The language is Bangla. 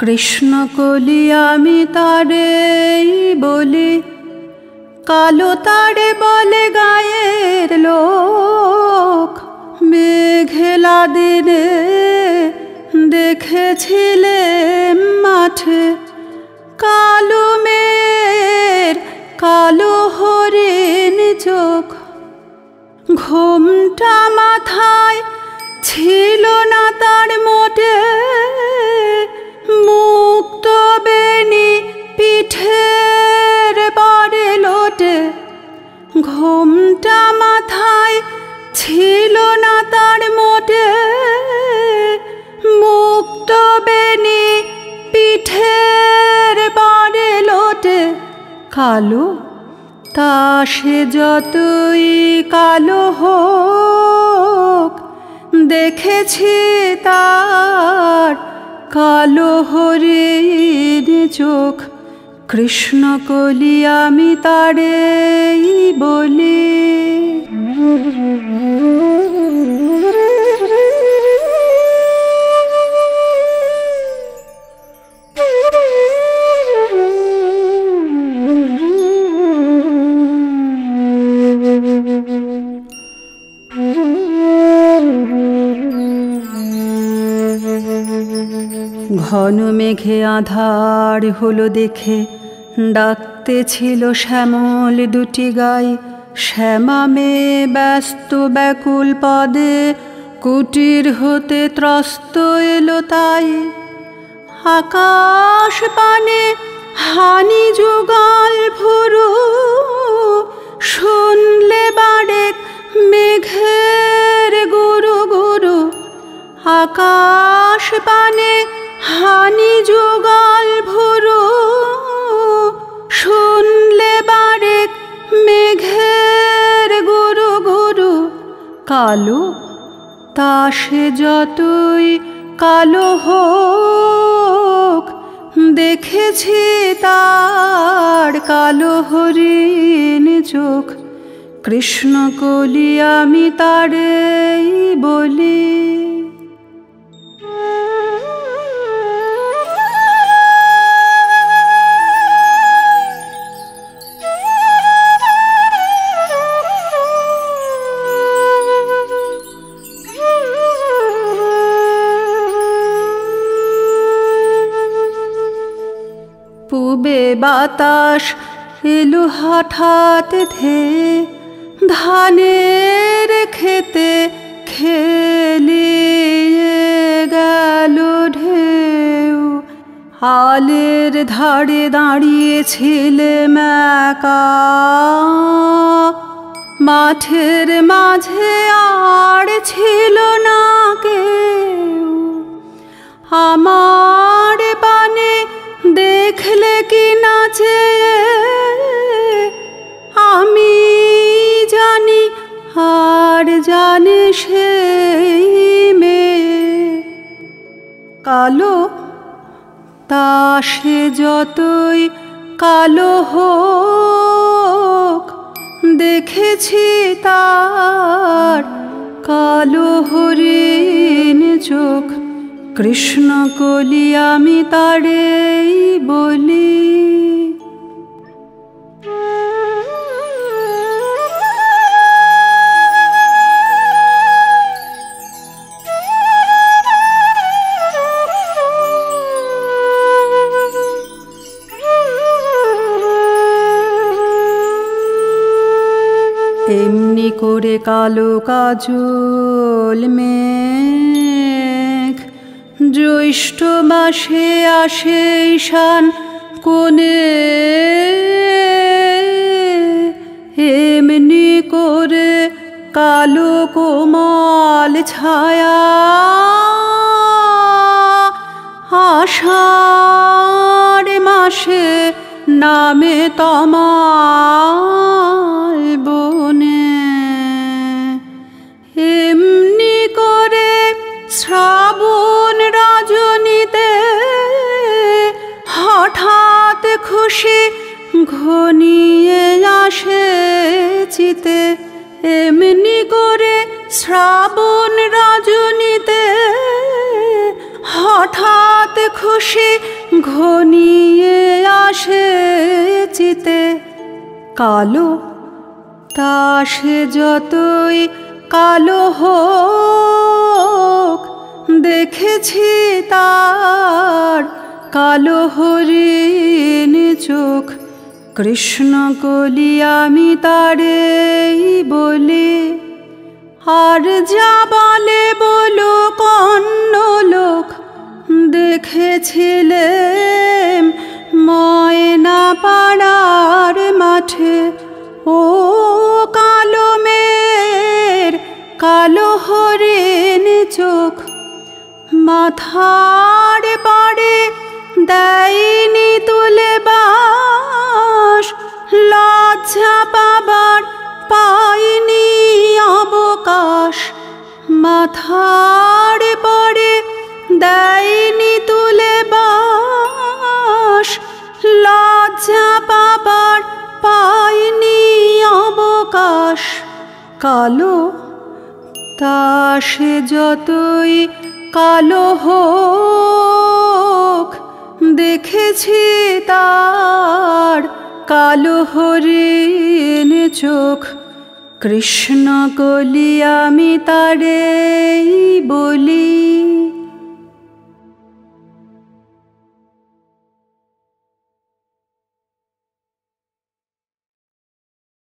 কৃষ্ণ কলি আমি তারে বলি, কালো তারে বলে গায়ের লোক। মেঘলা দিনে দেখেছিলে মাঠে কালো মেঘ কালো হরিণ চোখ। ঘোমটা মাথায় ছিল না তার মোটে, মুক্ত বেনি পিঠের বারে লোটে। ঘোমটা মাথায় ছিল না তার মোটে, মুক্ত বেনি পিঠের বারে লোটে। কালো তা সে যতই কালো হোক, দেখেছি তার কালো হরিণ চোখ। কৃষ্ণ কলি আমি তারে বলি। ঘন মেঘে আধার হলো দেখে, ডাকতে ছিল শ্যামল দুটি গাই। শ্যামা মেয়ে ব্যস্ত ব্যাকুল পদে, কুটির হতে ত্রস্ত এলো তাই। আকাশ পানে হানি যুগল ভুরু, শুনলে বাড়ে মেঘের গুরু গুরু। আকাশ পানে হানি যুগল ভুরু, শুনলে বাড়ে মেঘের গুরু গুরু। কালো তা সে যতই কালো হোক, দেখেছি তার কালো হরিণ চোখ। কৃষ্ণ কলি আমি তারে বলি। পূবে বাতাস এলো হঠাৎ ধেয়ে, ধানের খেতে খেলিয়ে গেল ঢেউ। হালের ধারে দাঁড়িয়েছিলেম একা, মাঠের মাঝে আর ছিল না কেউ। আমার পানে দেখলে কি নাচে, আমি জানি আর জানে সেই মেয়ে। কালো তা সে যতই কালো হোক, দেখেছি তার কালো হরিণ চোখ। কৃষ্ণ কলি আমি তারে বলি। এমনি করে কালো কাজল মেঘ, জ্যৈষ্ঠ মাসে আসে ঈশান কোণে। এমনি করে কালো কোমল ছায়া, আষাঢ় মাসে নামে তমাল বনে। এমনি করে শ্রাবণ রজনীতে হঠাৎ খুশি ঘনিয়ে আসে চিতে। এমনি করে শ্রাবণ রজনীতে হঠাৎ খুশি ঘনিয়ে আসে চিতে, কালো তা সে যতই কালো হোক, দেখেছি তার কালো হরিণ চোখ। কৃষ্ণ কলি আমি তারে বলি, আর যা বলে বলো কন্ন লোক। দেখেছিলেম ময়না পাড়ার মাঠে, ও কালো মেয়ের কালো হরিণ চোখ। মাথার পরে দেয়নি তুলে বাস, লজ্জা পাবার পাইনি অবকাশ। মাথার পরে দেয়নি তুলে বাস, লজ্জা পাবার পাইনি অবকাশ। কালো তা সে যতই কালো হোক, দেখেছি তার কালো হরিণ চোখ। কৃষ্ণ কলি আমি তারে বলি।